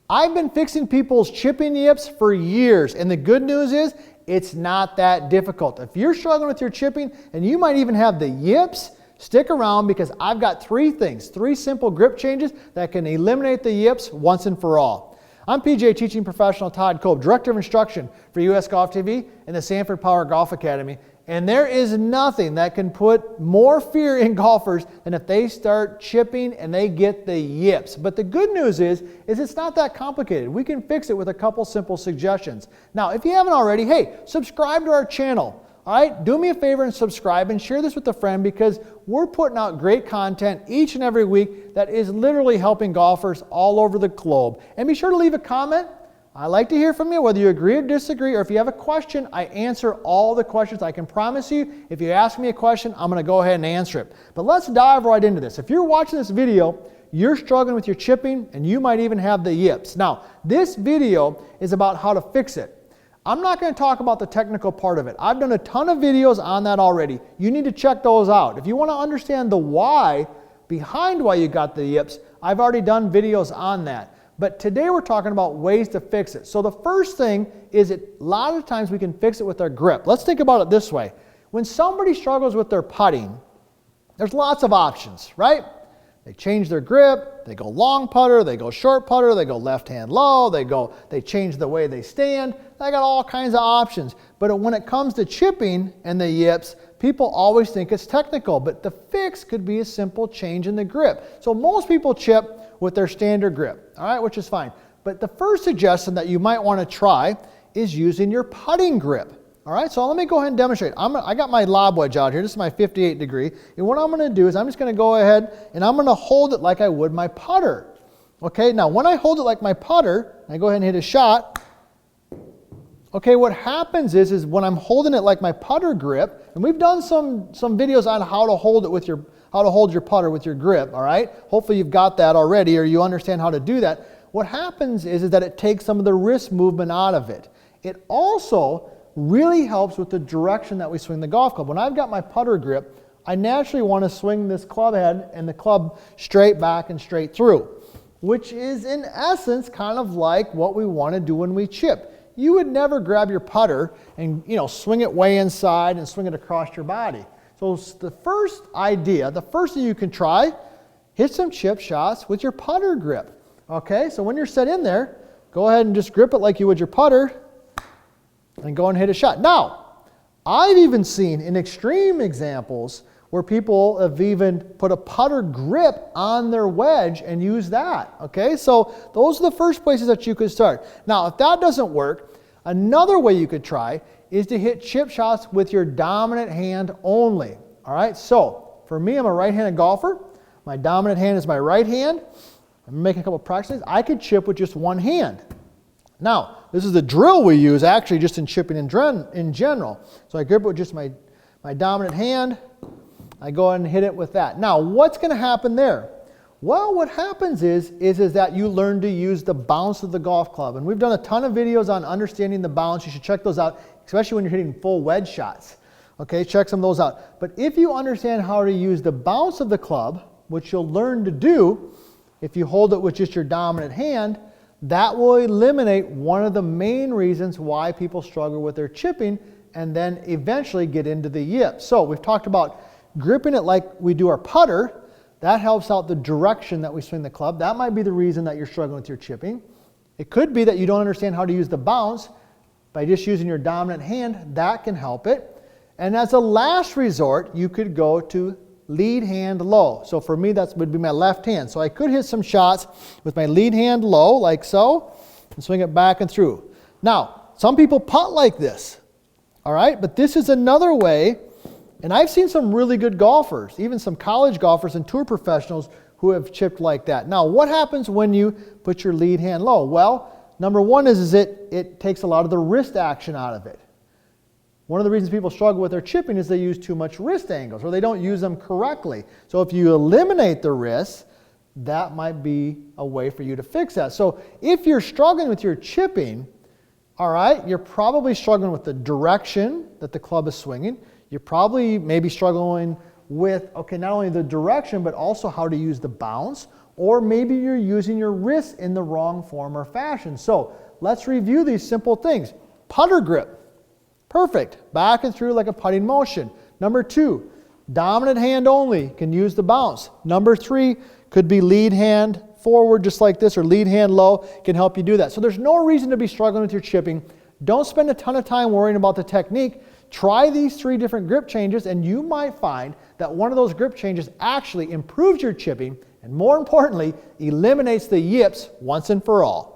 I've been fixing people's chipping yips for years, and the good news is it's not that difficult. If you're struggling with your chipping and you might even have the yips, stick around because I've got three simple grip changes that can eliminate the yips once and for all. I'm PGA teaching professional Todd Cope, Director of Instruction for US Golf TV and the Sanford Power Golf Academy. And there is nothing that can put more fear in golfers than if they start chipping and they get the yips. But the good news is it's not that complicated. We can fix it with a couple simple suggestions. Now, if you haven't already, hey, subscribe to our channel. All right, do me a favor and subscribe and share this with a friend because we're putting out great content each and every week that is literally helping golfers all over the globe. And be sure to leave a comment. I like to hear from you, whether you agree or disagree, or if you have a question, I answer all the questions. I can promise you, if you ask me a question, I'm going to go ahead and answer it. But let's dive right into this. If you're watching this video, you're struggling with your chipping, and you might even have the yips. Now, this video is about how to fix it. I'm not going to talk about the technical part of it. I've done a ton of videos on that already. You need to check those out. If you want to understand the why behind why you got the yips, I've already done videos on that. But today we're talking about ways to fix it. So the first thing is a lot of times we can fix it with our grip. Let's think about it this way. When somebody struggles with their putting, there's lots of options, right? They change their grip, they go long putter, they go short putter, they go left hand low, they change the way they stand. They got all kinds of options. But when it comes to chipping and the yips, people always think it's technical, but the fix could be a simple change in the grip. So most people chip with their standard grip, all right, which is fine. But the first suggestion that you might want to try is using your putting grip. All right, so let me go ahead and demonstrate. I got my lob wedge out here. This is my 58 degree. And what I'm going to do is I'm just going to go ahead and I'm going to hold it like I would my putter. Okay, now when I hold it like my putter, I go ahead and hit a shot. Okay, what happens is when I'm holding it like my putter grip, and we've done some videos on how to hold your putter with your grip, all right? Hopefully you've got that already or you understand how to do that. What happens is that it takes some of the wrist movement out of it. It also really helps with the direction that we swing the golf club. When I've got my putter grip, I naturally want to swing this club head and the club straight back and straight through, which is in essence kind of like what we want to do when we chip. You would never grab your putter and swing it way inside and swing it across your body. So the first idea, the first thing you can try, hit some chip shots with your putter grip. Okay, so when you're set in there, go ahead and just grip it like you would your putter and go and hit a shot. Now, I've even seen in extreme examples where people have even put a putter grip on their wedge and use that. Okay, so those are the first places that you could start. Now, if that doesn't work, another way you could try is to hit chip shots with your dominant hand only. All right, so for me, I'm a right-handed golfer. My dominant hand is my right hand. I'm making a couple practices. I could chip with just one hand. Now, this is the drill we use actually just in chipping in general. So I grip it with just my dominant hand. I go ahead and hit it with that. Now, what's going to happen there? Well, what happens is that you learn to use the bounce of the golf club. And we've done a ton of videos on understanding the bounce. You should check those out, especially when you're hitting full wedge shots. Okay, check some of those out. But if you understand how to use the bounce of the club, which you'll learn to do if you hold it with just your dominant hand, that will eliminate one of the main reasons why people struggle with their chipping and then eventually get into the yips. So we've talked about gripping it like we do our putter. That helps out the direction that we swing the club. That might be the reason that you're struggling with your chipping. It could be that you don't understand how to use the bounce by just using your dominant hand. That can help it. And as a last resort, you could go to lead hand low. So for me, that would be my left hand. So I could hit some shots with my lead hand low, like so, and swing it back and through. Now, some people putt like this, all right? But this is another way, and I've seen some really good golfers, even some college golfers and tour professionals who have chipped like that. Now, what happens when you put your lead hand low? Well, number one is it takes a lot of the wrist action out of it. One of the reasons people struggle with their chipping is they use too much wrist angles or they don't use them correctly. So if you eliminate the wrists, that might be a way for you to fix that. So if you're struggling with your chipping, all right, you're probably struggling with the direction that the club is swinging. You're probably maybe struggling with, okay, not only the direction, but also how to use the bounce. or maybe you're using your wrists in the wrong form or fashion. So let's review these simple things. Putter grip, perfect, back and through like a putting motion. Number 2, dominant hand only, can use the bounce. Number 3 could be lead hand forward just like this, or lead hand low, can help you do that. So there's no reason to be struggling with your chipping. Don't spend a ton of time worrying about the technique. Try these 3 different grip changes and you might find that one of those grip changes actually improves your chipping and, more importantly, eliminates the yips once and for all.